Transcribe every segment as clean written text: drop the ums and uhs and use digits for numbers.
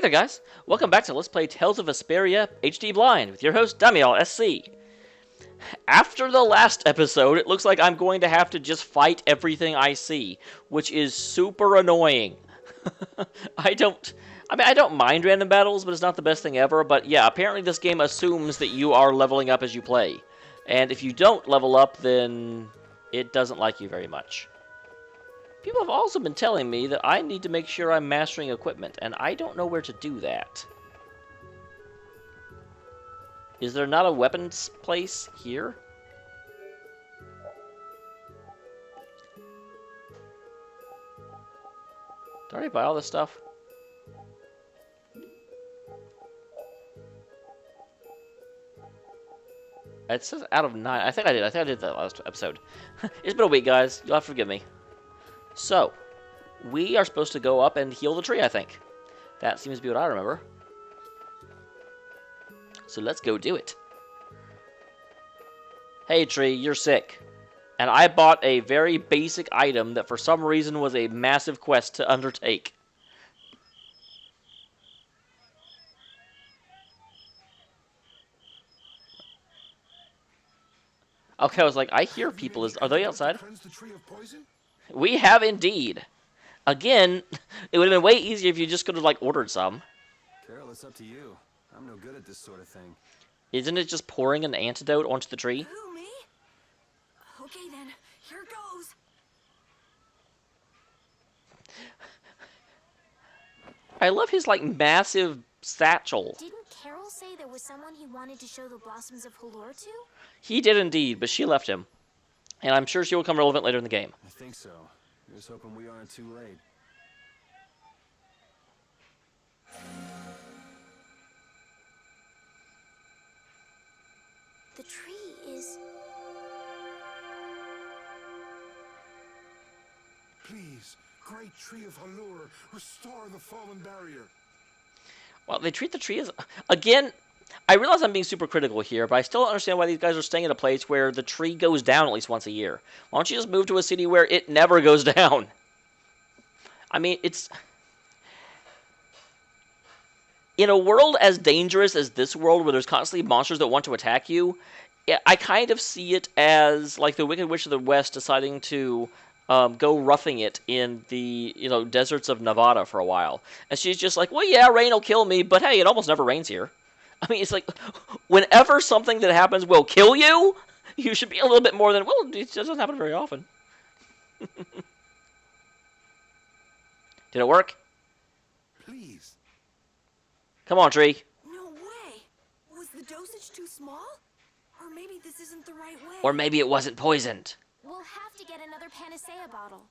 Hey there guys, welcome back to Let's Play Tales of Vesperia HD Blind with your host Dameol SC. After the last episode, it looks like I'm going to have to just fight everything I see, which is super annoying. I don't mind random battles, but it's not the best thing ever. But yeah, apparently this game assumes that you are leveling up as you play. And if you don't level up, then it doesn't like you very much. People have also been telling me that I need to make sure I'm mastering equipment, and I don't know where to do that. Is there not a weapons place here? Did I already buy all this stuff? It says out of 9. I think I did. I think I did that last episode. It's been a week, guys. You'll have to forgive me. So, we are supposed to go up and heal the tree, I think. That seems to be what I remember. So let's go do it. Hey tree, you're sick. And I bought a very basic item that for some reason was a massive quest to undertake. Okay, I was like, I hear people. Are they outside? We have indeed. Again, it would have been way easier if you just could have, like, ordered some. Carol, it's up to you. I'm no good at this sort of thing. Isn't it just pouring an antidote onto the tree? Who, me? Okay then, here goes. I love his, like, massive satchel. Didn't Carol say there was someone he wanted to show the blossoms of Halor to? He did indeed, but she left him. And I'm sure she will come relevant later in the game. I think so. Here's hoping we aren't too late. The tree is... Please, great tree of Halor, restore the fallen barrier. Well, they treat the tree as... Again, I realize I'm being super critical here, but I still don't understand why these guys are staying in a place where the tree goes down at least once a year. Why don't you just move to a city where it never goes down? I mean, it's... In a world as dangerous as this world, where there's constantly monsters that want to attack you, I kind of see it as like the Wicked Witch of the West deciding to go roughing it in the deserts of Nevada for a while. And she's just like, well, yeah, rain will kill me, but hey, it almost never rains here. I mean, it's like, whenever something that happens will kill you, you should be a little bit more than, well, it doesn't happen very often. Did it work? Please. Come on, tree. No way. Was the dosage too small? Or maybe this isn't the right way. Or maybe it wasn't poisoned. We'll have to get another panacea bottle.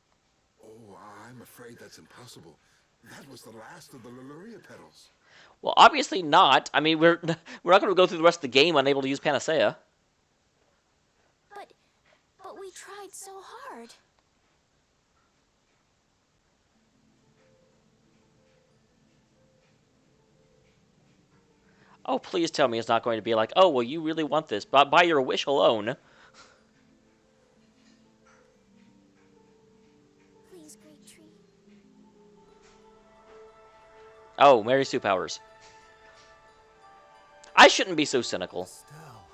Oh, I'm afraid that's impossible. That was the last of the Leluria petals. Well, obviously not. I mean, we're not going to go through the rest of the game unable to use panacea. But we tried so hard. Oh, please tell me it's not going to be like, oh, well, you really want this, but by your wish alone. Please, great tree. Oh, Mary Sue Powers. I shouldn't be so cynical. Estelle.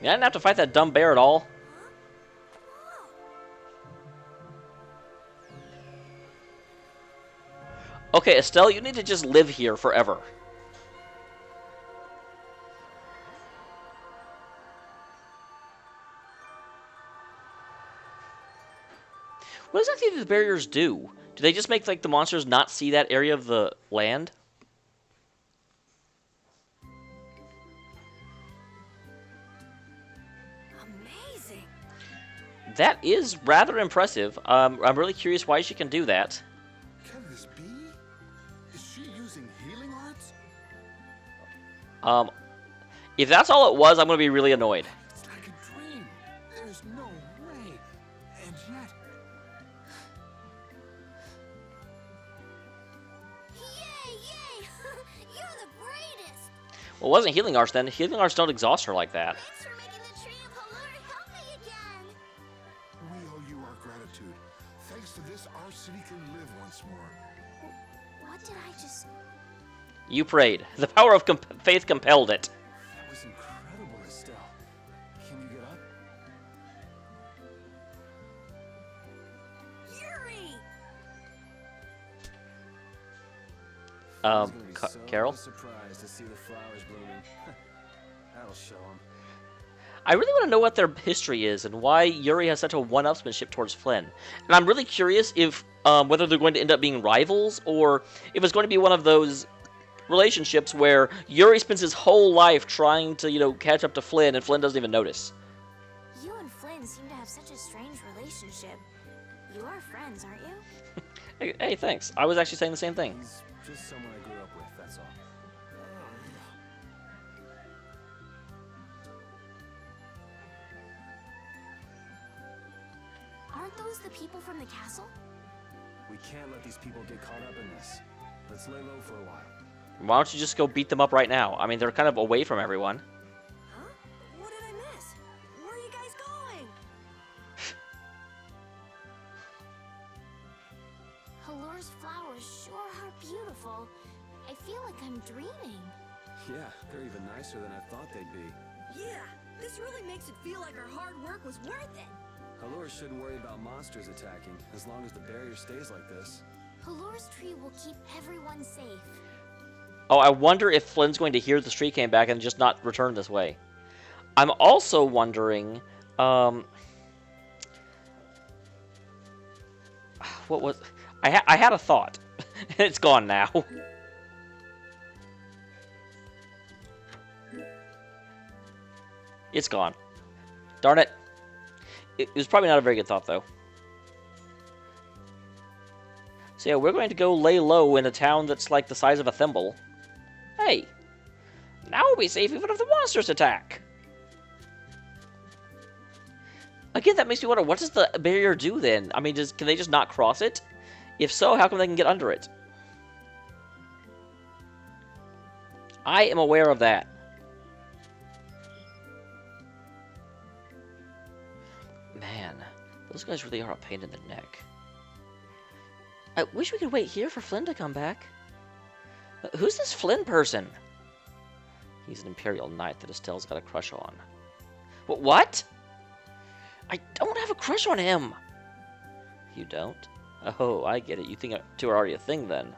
I didn't have to fight that dumb bear at all. Okay, Estelle, you need to just live here forever. What exactly do the barriers do? Do they just make like the monsters not see that area of the land? Amazing. That is rather impressive. I'm really curious why she can do that. Can this be? Is she using healing arts? If that's all it was, I'm going to be really annoyed. It's like a dream. There's no way. And yet... Yay! You're the greatest! Well, it wasn't healing arts then. Healing arts don't exhaust her like that. Thanks for making the tree gratitude. Thanks to this, our city can live once more. What did I just... You prayed. The power of faith compelled it. That was incredible, Estelle. Can you get up? Yuri! He's gonna be so Carol? surprised to see the flowers blooming. That'll show him. I really want to know what their history is and why Yuri has such a one-upsmanship towards Flynn. And I'm really curious if whether they're going to end up being rivals or if it's going to be one of those relationships where Yuri spends his whole life trying to, catch up to Flynn and Flynn doesn't even notice. You and Flynn seem to have such a strange relationship. You are friends, aren't you? Hey, thanks. I was actually saying the same thing. He's just someone I grew up with, that's all. Aren't those the people from the castle? We can't let these people get caught up in this. Let's lay low for a while. Why don't you just go beat them up right now? I mean, they're kind of away from everyone. Huh? What did I miss? Where are you guys going? Halur's flowers sure are beautiful. I feel like I'm dreaming. Yeah, they're even nicer than I thought they'd be. Yeah, this really makes it feel like our hard work was worth it. Halur shouldn't worry about monsters attacking, as long as the barrier stays like this. Halur's tree will keep everyone safe. Oh, I wonder if Flynn's going to hear the tree came back and just not return this way. I'm also wondering, what was... I had a thought. It's gone now. It's gone. Darn it. It was probably not a very good thought, though. So yeah, we're going to go lay low in a town that's like the size of a thimble. Hey, now we'll be safe even if the monsters attack. Again, that makes me wonder, what does the barrier do then? I mean, can they just not cross it? If so, how come they can get under it? I am aware of that. Man, those guys really are a pain in the neck. I wish we could wait here for Flynn to come back. Who's this Flynn person? He's an Imperial Knight that Estelle's got a crush on. What? I don't have a crush on him. You don't? Oh, I get it. You think two are already a thing then.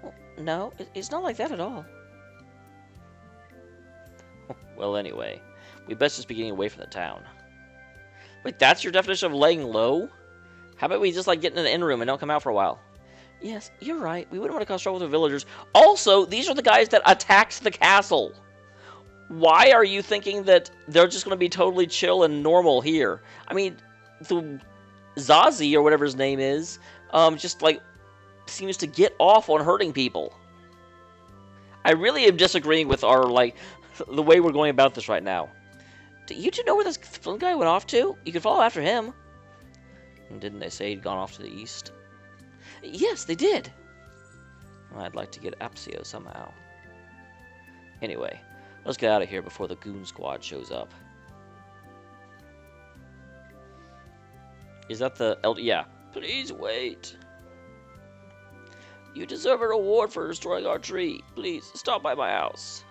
Well, no, it's not like that at all. Well, anyway, we best just be getting away from the town. Wait, that's your definition of laying low? How about we just, get in an inn room and don't come out for a while? Yes, you're right. We wouldn't want to cause trouble with the villagers. Also, these are the guys that attacked the castle. Why are you thinking that they're just going to be totally chill and normal here? I mean, the Zazie, or whatever his name is, just, seems to get off on hurting people. I really am disagreeing with our, the way we're going about this right now. Do you two know where this Flynn guy went off to? You could follow after him. Didn't they say he'd gone off to the east? Yes, they did. Well, I'd like to get Aspio somehow. Anyway, let's get out of here before the goon squad shows up. Is that the yeah. Please wait. You deserve a reward for destroying our tree. Please, stop by my house.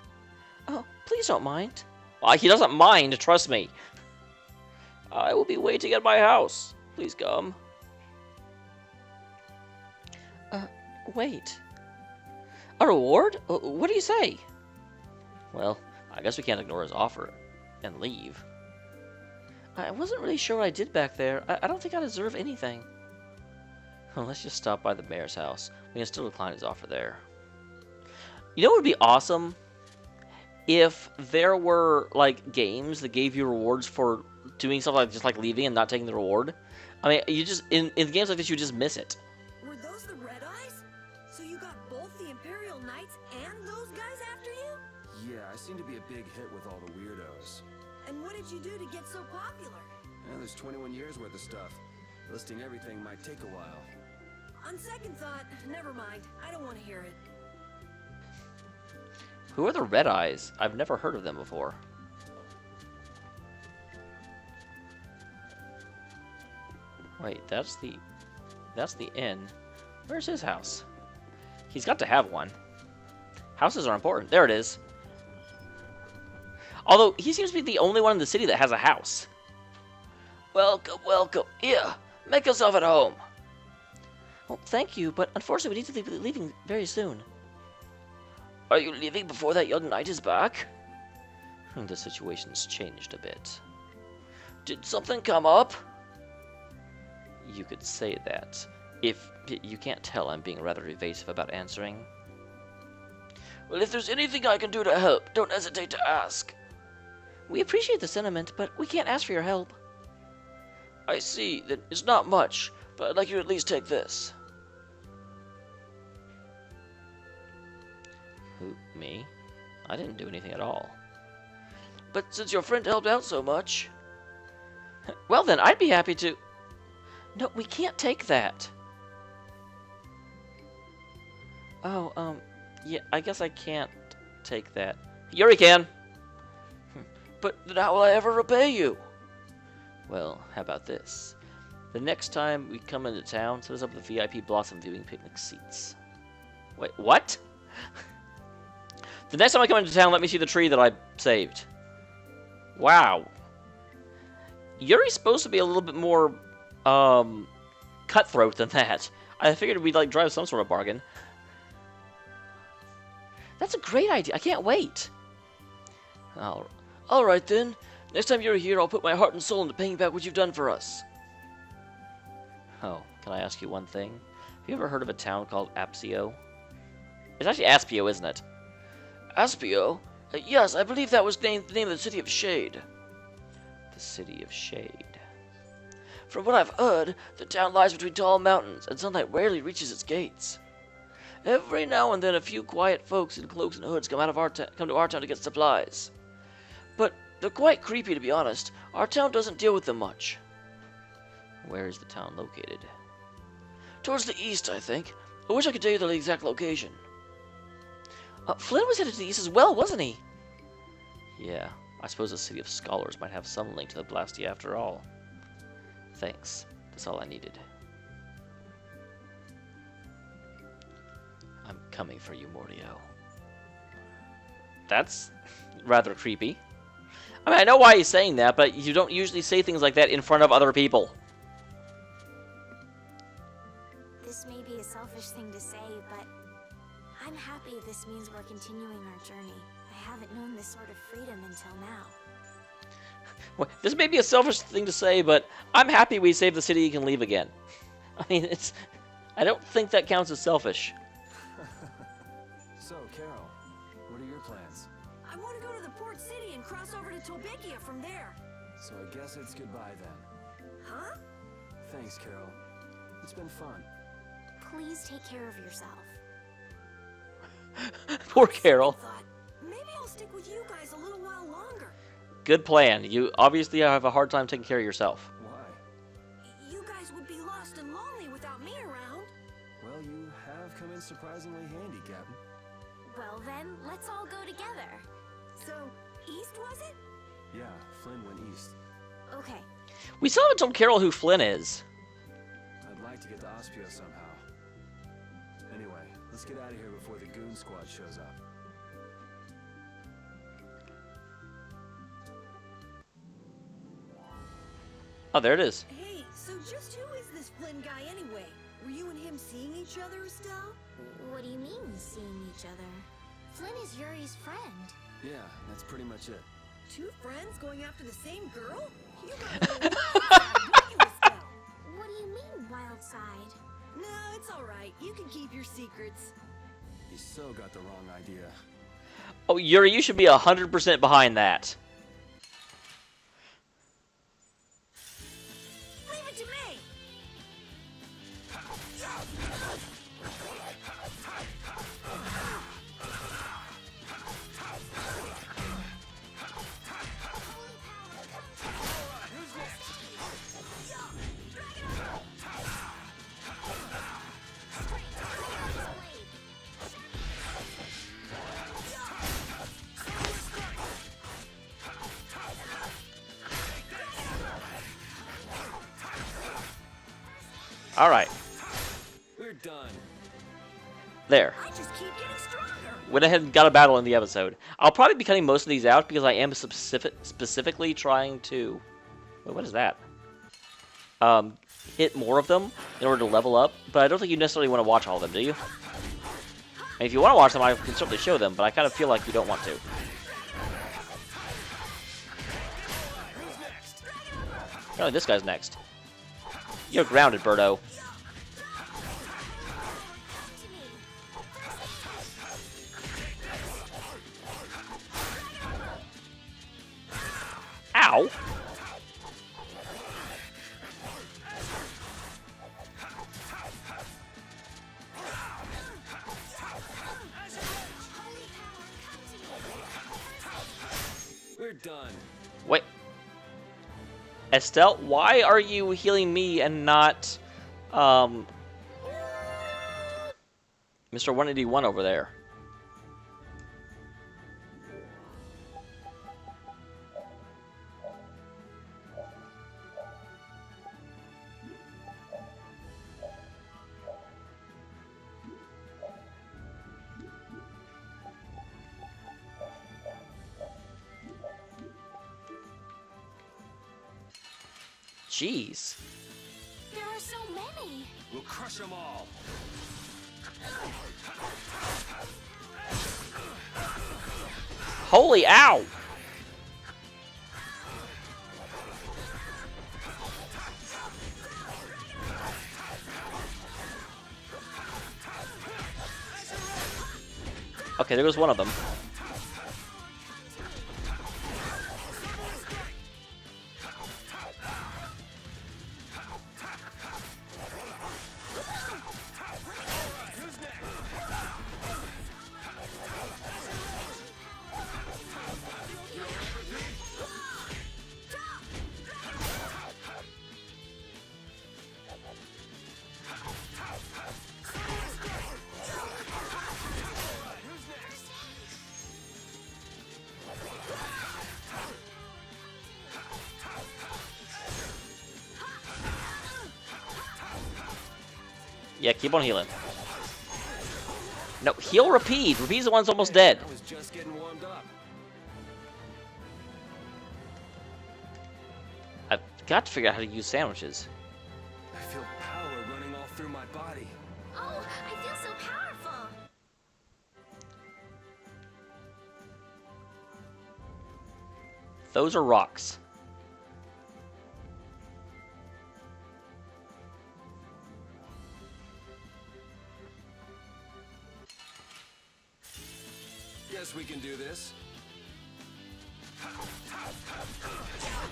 Oh, please don't mind. Well, he doesn't mind, trust me. I will be waiting at my house. Please come. Wait. A reward? What do you say? Well, I guess we can't ignore his offer and leave. I wasn't really sure what I did back there. I don't think I deserve anything. Well, let's just stop by the mayor's house. We can still decline his offer there. You know what would be awesome? If there were, games that gave you rewards for doing something just leaving and not taking the reward. I mean, you just, in games like this, you just miss it. Were those the Red Eyes? So you got both the Imperial Knights and those guys after you? Yeah, I seem to be a big hit with all the weirdos. And what did you do to get so popular? Yeah, there's 21 years worth of stuff. Listing everything might take a while. On second thought, never mind. I don't want to hear it. Who are the Red Eyes? I've never heard of them before. Wait, that's the inn. Where's his house? He's got to have one. Houses are important. There it is. Although, he seems to be the only one in the city that has a house. Welcome, welcome. Here, make yourself at home. Well, thank you, but unfortunately we need to be leaving very soon. Are you leaving before that young knight is back? The situation's changed a bit. Did something come up? You could say that. If you can't tell, I'm being rather evasive about answering. Well, if there's anything I can do to help, don't hesitate to ask. We appreciate the sentiment, but we can't ask for your help. I see. That it's not much, but I'd like you to at least take this. Who, me? I didn't do anything at all. But since your friend helped out so much... Well then, I'd be happy to... No, we can't take that. Oh, yeah, I guess I can't take that. Yuri can! But then how will I ever repay you? Well, how about this? The next time we come into town, set us up with the VIP Blossom viewing picnic seats. Wait, what? The next time I come into town, let me see the tree that I saved. Wow. Yuri's supposed to be a little bit more, cutthroat than that. I figured we'd, like, drive some sort of bargain. That's a great idea. I can't wait. Alright then. Next time you're here, I'll put my heart and soul into paying back what you've done for us. Oh, can I ask you one thing? Have you ever heard of a town called Aspio? It's actually Aspio, isn't it? Aspio? Yes, I believe that was the name of the City of Shade. The City of Shade. From what I've heard, the town lies between tall mountains, and sunlight rarely reaches its gates. Every now and then, a few quiet folks in cloaks and hoods come to our town to get supplies. But they're quite creepy, to be honest. Our town doesn't deal with them much. Where is the town located? Towards the east, I think. I wish I could tell you the exact location. Flynn was headed to the east as well, wasn't he? Yeah, I suppose the City of Scholars might have some link to the Blastia after all. Thanks. That's all I needed. I'm coming for you, Mordio. That's rather creepy. I mean, I know why he's saying that, but you don't usually say things like that in front of other people. This may be a selfish thing to say, but I'm happy this means we're continuing our journey. I haven't known this sort of freedom until now. Well, this may be a selfish thing to say, but I'm happy we saved the city and can leave again. I mean, I don't think that counts as selfish. So, Carol, what are your plans? I want to go to the port city and cross over to Tobekia from there. So I guess it's goodbye then. Huh? Thanks, Carol. It's been fun. Please take care of yourself. Poor Carol. Thought, maybe I'll stick with you guys a little while longer. Good plan. You obviously have a hard time taking care of yourself. Why? You guys would be lost and lonely without me around. Well, you have come in surprisingly handy, Captain. Well then, let's all go together. So, east was it? Yeah, Flynn went east. Okay. We still haven't told Carol who Flynn is. I'd like to get to Aspio somehow. Anyway, let's get out of here before the goon squad shows up. Oh, there it is. Hey, so just who is this Flynn guy anyway? Were you and him seeing each other, Estelle? What do you mean, seeing each other? Flynn is Yuri's friend. Yeah, that's pretty much it. Two friends going after the same girl? You got a little wild side, don't you, Estelle? What do you mean, wild side? No, it's alright. You can keep your secrets. You so got the wrong idea. Oh, Yuri, you should be 100% behind that. Leave it to me! Alright. We're done. There. I just keep getting stronger. Went ahead and got a battle in the episode. I'll probably be cutting most of these out because I am specifically trying to... Wait, what is that? Hit more of them in order to level up, but I don't think you necessarily want to watch all of them, do you? And if you want to watch them, I can certainly show them, but I kind of feel like you don't want to. Apparently this guy's next. You're grounded, Birdo. Ow! We're done. Wait. Estelle, why are you healing me and not, Mr. 181 over there? Jeez. There are so many. We'll crush them all. Holy ow! Okay, there goes one of them. Yeah, keep on healing. No, heal Rapide. Rapide's the one's almost dead. I was just getting warmed up. I've got to figure out how to use sandwiches. I feel power running all through my body. Oh, I feel so powerful. Those are rocks. Guess we can do this.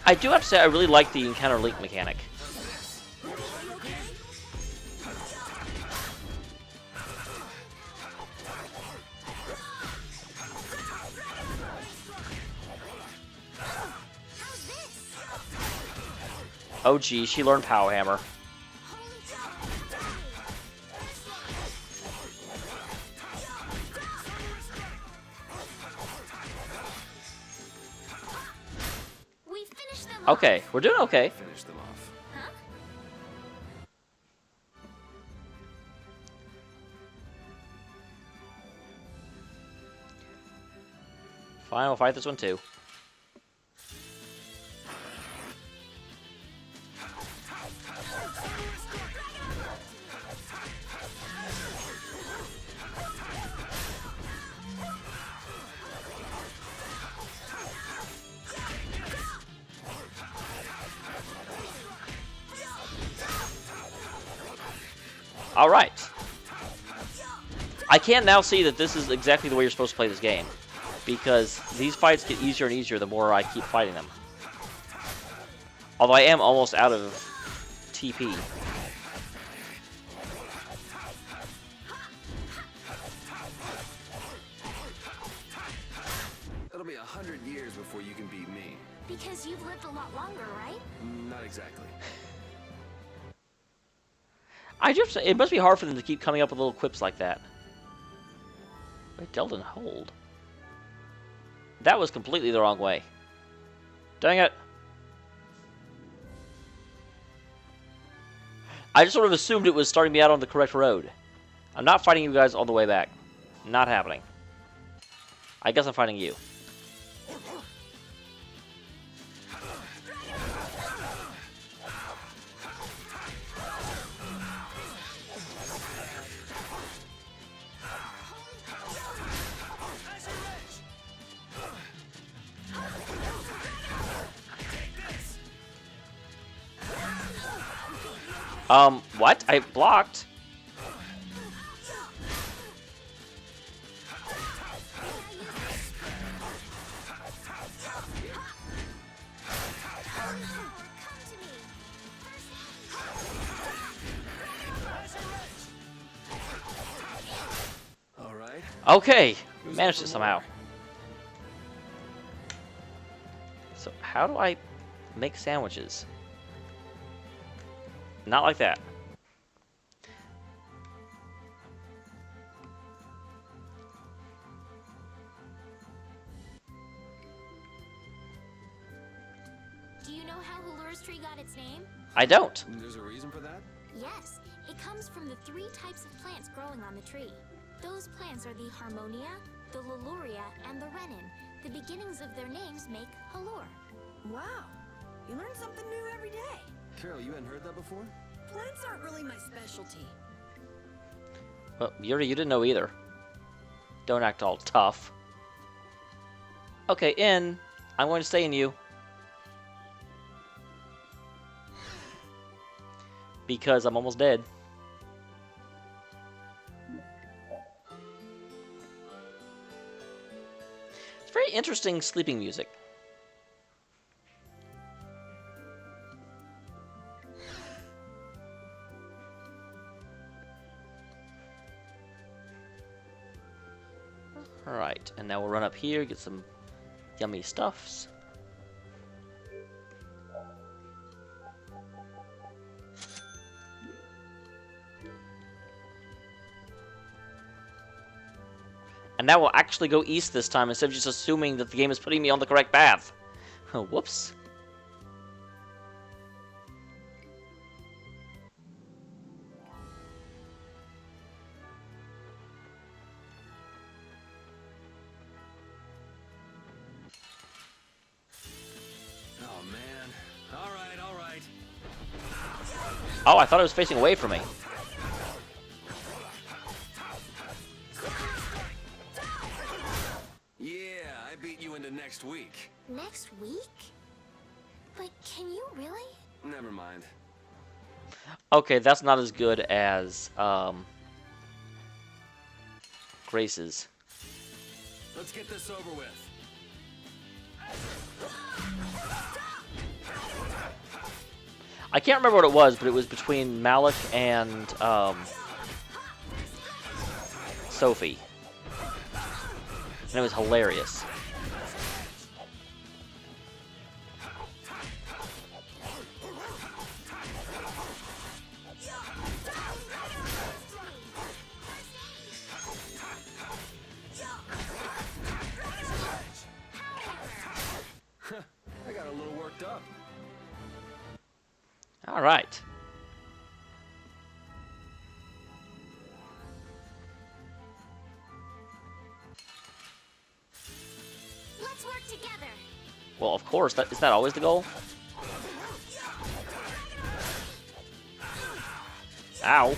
I do have to say I really like the encounter link mechanic. Oh gee, she learned Power Hammer. We finished them Okay, we're doing okay. Finish them off. Huh? Fine, we'll fight this one too. Alright. I can now see that this is exactly the way you're supposed to play this game. Because these fights get easier and easier the more I keep fighting them. Although I am almost out of TP. It'll be 100 years before you can beat me. Because you've lived a lot longer, right? Not exactly. It must be hard for them to keep coming up with little quips like that. Wait, Delta hold. That was completely the wrong way. Dang it. I just sort of assumed it was starting me out on the correct road. I'm not fighting you guys on the way back. Not happening. I guess I'm fighting you. What? I blocked? All right. Okay, managed it somehow. So how do I make sandwiches? Not like that. Do you know how Halura's tree got its name? I don't. There's a reason for that? Yes, it comes from the 3 types of plants growing on the tree. Those plants are the Harmonia, the Liluria, and the Renin. The beginnings of their names make Halure. Wow, you learn something new every day. Carol, you hadn't heard that before? Plants aren't really my specialty. Well, Yuri, you didn't know either. Don't act all tough. Okay, I'm going to stay in you. Because I'm almost dead. It's very interesting sleeping music. Alright, and now we'll run up here, get some yummy stuffs. And now we'll actually go east this time instead of just assuming that the game is putting me on the correct path. Oh, whoops. Oh, man. All right, all right. Oh, I thought it was facing away from me. Yeah, I beat you into next week. Next week? But can you really? Never mind. Okay, that's not as good as, Grace's. Let's get this over with. I can't remember what it was, but it was between Malik and, Sophie. And it was hilarious. I got a little worked up. All right. Let's work together. Well, of course. Is that always the goal? Ow.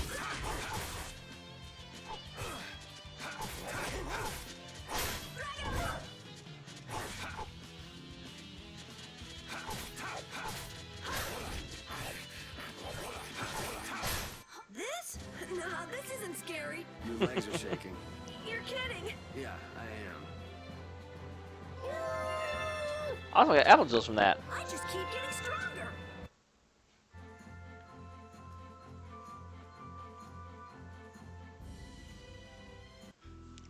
This? No, this isn't scary. Your legs are shaking. You're kidding. Yeah, I am. I also got apple juice from that. I just keep getting stronger.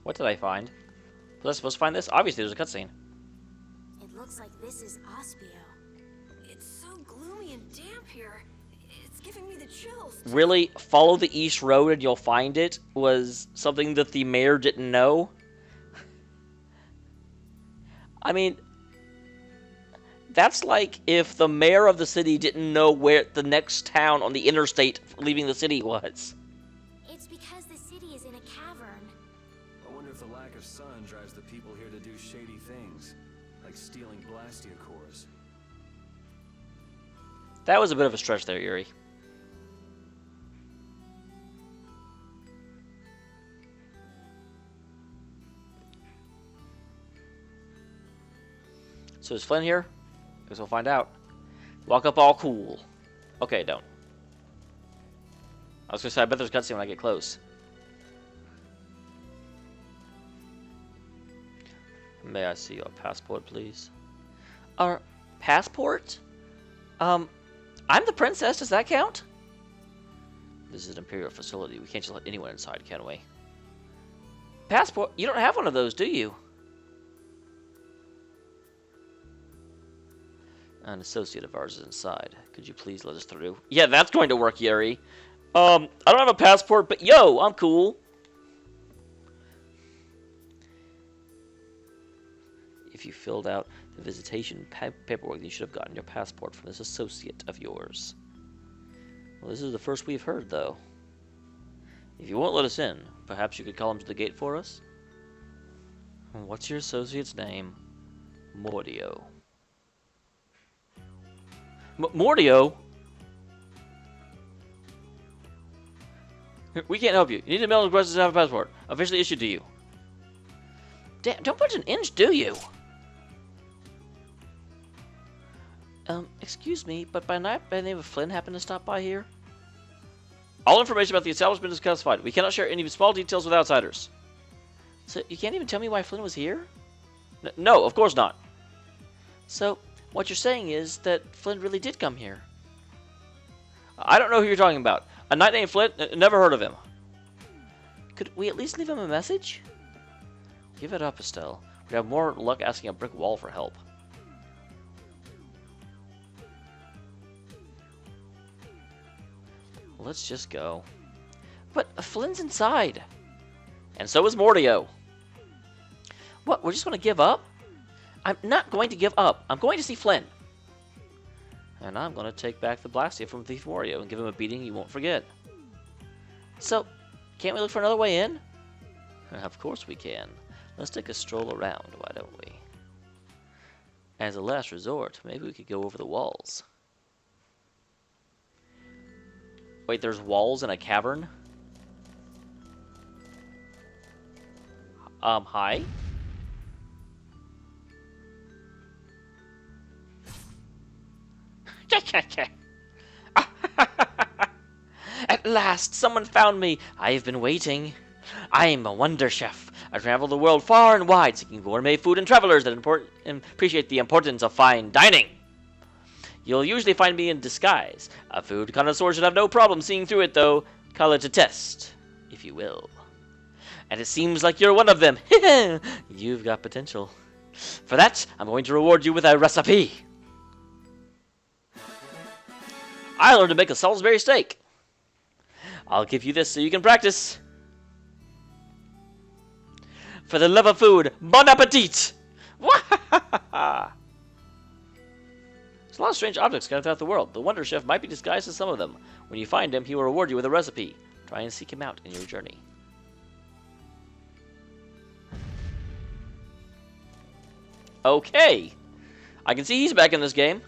What did I find? Was I supposed to find this? Obviously, there's a cutscene. It looks like this is Aspio. It's so gloomy and damp here. It's giving me the chills. Really? Follow the east road and you'll find it? Was something that the mayor didn't know? I mean, That's like if the mayor of the city didn't know where the next town on the interstate leaving the city was. It's because the city is in a cavern. I wonder if the lack of sun drives the people here to do shady things, like stealing Blastia cores. That was a bit of a stretch there, Yuri. So is Flynn here? Guess we'll find out. Walk up all cool. Okay, don't. I was gonna say, I bet there's a cutscene when I get close. May I see your passport, please? Our passport? I'm the princess. Does that count? This is an Imperial facility. We can't just let anyone inside, can we? Passport? You don't have one of those, do you? An associate of ours is inside. Could you please let us through? Yeah, that's going to work, Yuri. I don't have a passport, but yo, I'm cool. If you filled out the visitation paperwork, you should have gotten your passport from this associate of yours. Well, this is the first we've heard, though. If you won't let us in, perhaps you could call him to the gate for us? What's your associate's name? Mordio. Mordio? We can't help you. You need to mail request to have a passport. Officially issued to you. Damn, don't punch an inch, do you? Excuse me, but by night by the name of Flynn happened to stop by here? All information about the establishment is classified. We cannot share any small details with outsiders. So, you can't even tell me why Flynn was here? No, of course not. So, what you're saying is that Flynn really did come here. I don't know who you're talking about. A knight named Flynn? Never heard of him. Could we at least leave him a message? Give it up, Estelle. We'd have more luck asking a brick wall for help. Let's just go. But Flynn's inside. And so is Mordio. What, we're just going to give up? I'm not going to give up. I'm going to see Flynn. And I'm going to take back the Blastia from Thief Mordio and give him a beating you won't forget. So, can't we look for another way in? Of course we can. Let's take a stroll around, why don't we? As a last resort, maybe we could go over the walls. Wait, there's walls in a cavern? Hi? At last, someone found me. I have been waiting. I am a wonder chef. I travel the world far and wide, seeking gourmet food and travelers that appreciate the importance of fine dining. You'll usually find me in disguise. A food connoisseur should have no problem seeing through it, though. Call it a test, if you will. And it seems like you're one of them. You've got potential. For that, I'm going to reward you with a recipe. I learned to make a Salisbury steak. I'll give you this so you can practice. For the love of food, bon appetit! There's a lot of strange objects scattered throughout the world. The Wonder Chef might be disguised as some of them. When you find him, he will reward you with a recipe. Try and seek him out in your journey. Okay. I can see he's back in this game.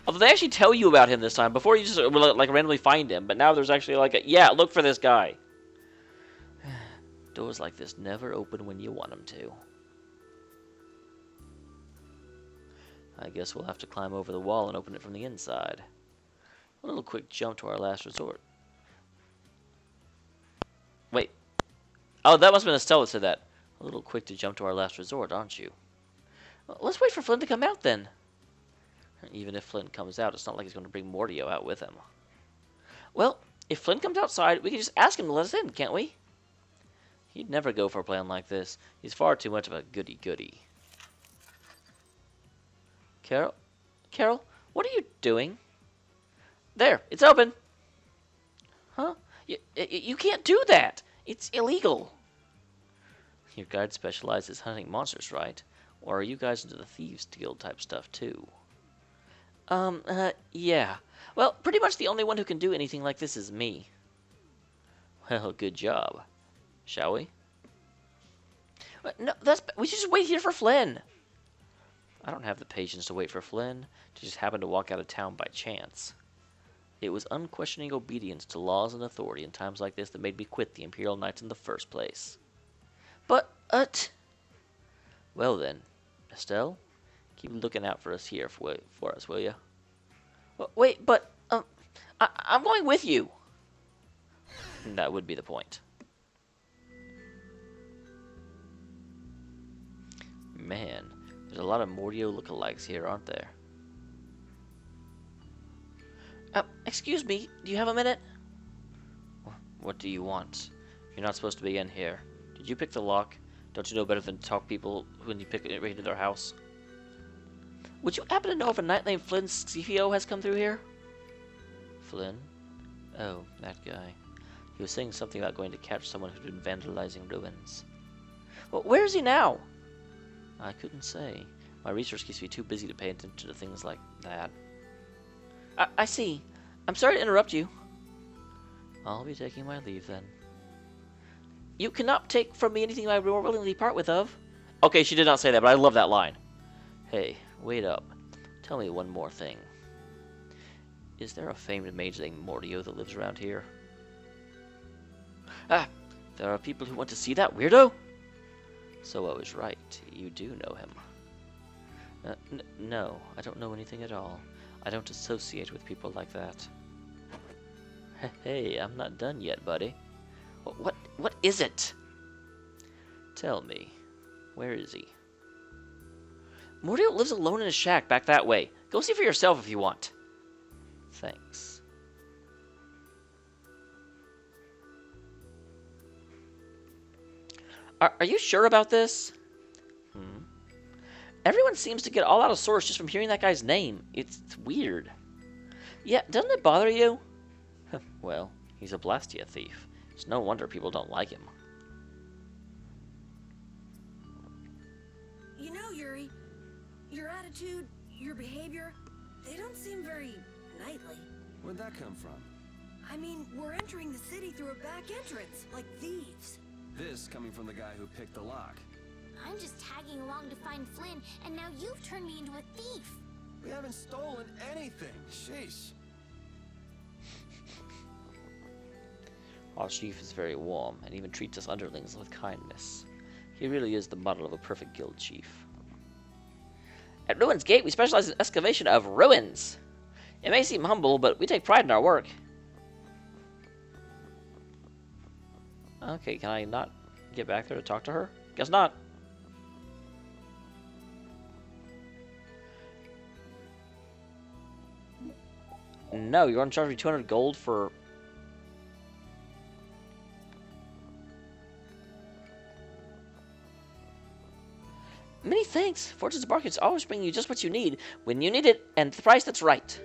Although they actually tell you about him this time. Before you just like randomly find him. But now there's actually like a, yeah, look for this guy. Doors like this never open when you want them to. I guess we'll have to climb over the wall and open it from the inside. A little quick jump to our last resort. Wait. Oh, that must have been Estelle that said that. A little quick to jump to our last resort, aren't you? Well, let's wait for Flynn to come out then. Even if Flynn comes out, it's not like he's going to bring Mordio out with him. Well, if Flynn comes outside, we can just ask him to let us in, can't we? He'd never go for a plan like this. He's far too much of a goody-goody. Carol? Carol, what are you doing? There, it's open. Huh? You can't do that. It's illegal. Your guide specializes hunting monsters, right? Or are you guys into the Thieves Guild type stuff, too? Yeah. Well, pretty much the only one who can do anything like this is me. Well, good job. Shall we? No, we should just wait here for Flynn. I don't have the patience to wait for Flynn to just happen to walk out of town by chance. It was unquestioning obedience to laws and authority in times like this that made me quit the Imperial Knights in the first place. But, well then, Estelle, keep looking out for us here for us, will you? Wait, but, I'm going with you. That would be the point. Man, there's a lot of Mordio lookalikes here, aren't there? Excuse me, do you have a minute? What do you want? You're not supposed to be in here. Did you pick the lock? Don't you know better than to talk people when you pick it right into their house? Would you happen to know if a knight named Flynn Scipio has come through here? Flynn? Oh, that guy. He was saying something about going to catch someone who'd been vandalizing ruins. Well, where is he now? I couldn't say. My research keeps me too busy to pay attention to things like that. I see. I'm sorry to interrupt you. I'll be taking my leave then. You cannot take from me anything I will willingly part with of. Okay, she did not say that, but I love that line. Hey, wait up. Tell me one more thing. Is there a famed mage named Mordio that lives around here? Ah, there are people who want to see that weirdo? So I was right. You do know him. No, I don't know anything at all. I don't associate with people like that. Hey, I'm not done yet, buddy. What is it? Tell me, where is he? Mordio lives alone in a shack back that way. Go see for yourself if you want. Thanks. Are you sure about this? Everyone seems to get all out of sorts just from hearing that guy's name. It's weird. Yeah, doesn't it bother you? Well, he's a Blastia thief. It's no wonder people don't like him. You know, Yuri, your attitude, your behavior, they don't seem very knightly. Where'd that come from? I mean, we're entering the city through a back entrance, like thieves. This coming from the guy who picked the lock. I'm just tagging along to find Flynn, and now you've turned me into a thief. We haven't stolen anything. Sheesh. Our chief is very warm, and even treats us underlings with kindness. He really is the model of a perfect guild chief. At Ruins Gate, we specialize in excavation of ruins. It may seem humble, but we take pride in our work. Okay, can I not get back there to talk to her? Guess not. No, you're going to charge me 200 gold for... Many thanks. Fortune's Market's always bringing you just what you need, when you need it, and the price that's right.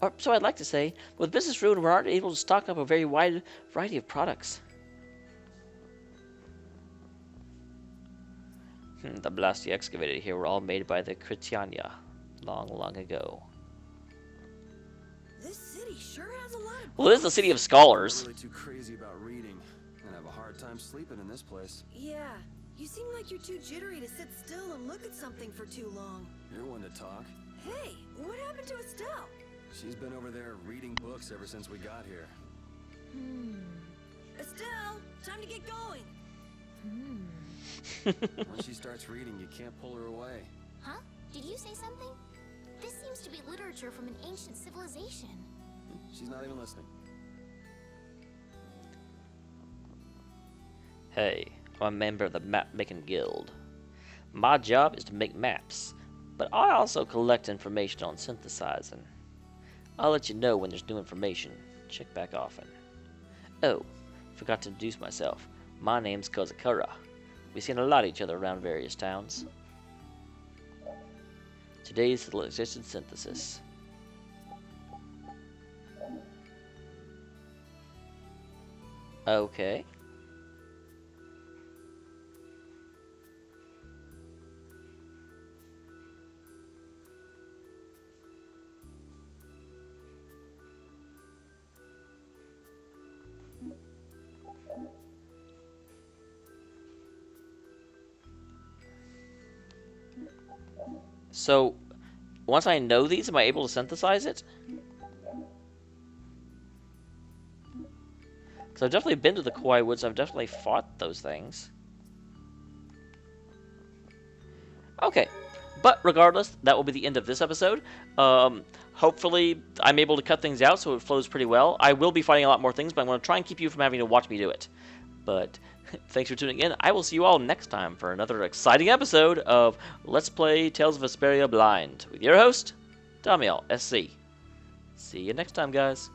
Or so I'd like to say. With business ruin, we aren't able to stock up a very wide variety of products. The Blastia excavated here were all made by the Critiania long, long ago. This city sure has a lot of... Well, this is the city of scholars. I'm really too crazy about reading, and have a hard time sleeping in this place. Yeah, you seem like you're too jittery to sit still and look at something for too long. You're one to talk. Hey, what happened to Estelle? She's been over there reading books ever since we got here. Estelle, time to get going. Once she starts reading, you can't pull her away. Huh? Did you say something? This seems to be literature from an ancient civilization. She's not even listening. Hey, I'm a member of the Map-Making Guild. My job is to make maps, but I also collect information on synthesizing. I'll let you know when there's new information. Check back often. Oh, forgot to introduce myself. My name's Kozakura. We've seen a lot of each other around various towns. Today's the existence synthesis. Okay. So, once I know these, am I able to synthesize it? Because I've definitely been to the Kauai Woods, I've definitely fought those things. Okay, but regardless, that will be the end of this episode. Hopefully, I'm able to cut things out so it flows pretty well. I will be fighting a lot more things, but I'm going to try and keep you from having to watch me do it. But thanks for tuning in. I will see you all next time for another exciting episode of Let's Play Tales of Vesperia Blind with your host, Dameol SC. See you next time, guys.